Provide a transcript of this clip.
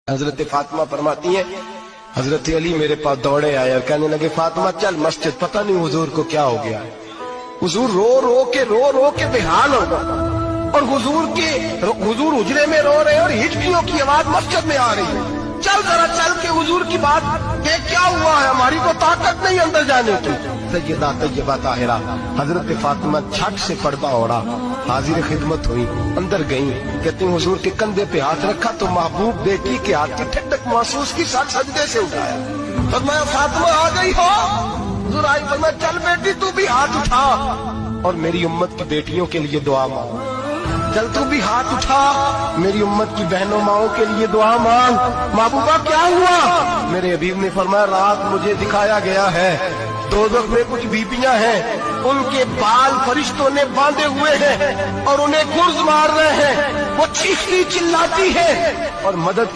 हजरत फातिमा फरमाती हैं, हजरत अली मेरे पास दौड़े आए और कहने लगे फातिमा चल मस्जिद, पता नहीं हुजूर को क्या हो गया है। हुजूर रो रो के बेहाल हो गए और हुजूर उजरे में रो रहे और हिचकियों की आवाज मस्जिद में आ रही है। चल जरा चल के हुजूर की बात देख क्या हुआ है, हमारी को ताकत नहीं अंदर जाने की। सैयदा तैयबा ताहिरा हजरत फातिमा झट से पर्दा ओढ़ा, हाजिर खिदमत हुई, अंदर गई। कहती हुजूर के कंधे पे हाथ रखा तो महबूब बेटी के हाथ की ठंडक महसूस की, साथ सजदे से उठाया। फरमाया फातिमा आ गई हो? हुजूर आई। फरमाया चल बेटी तू भी हाथ उठा और मेरी उम्मत की बेटियों के लिए दुआ मांग। चल तू भी हाथ उठा, मेरी उम्मत की बहनों माओं के लिए दुआ मांग। महबूबा क्या हुआ? मेरे हबीब ने फरमाया रात मुझे दिखाया गया है, दोज़ख में कुछ बीबियां हैं, उनके बाल फरिश्तों ने बांधे हुए हैं और उन्हें गुर्ज मार रहे हैं। वो चीखती चिल्लाती है और मदद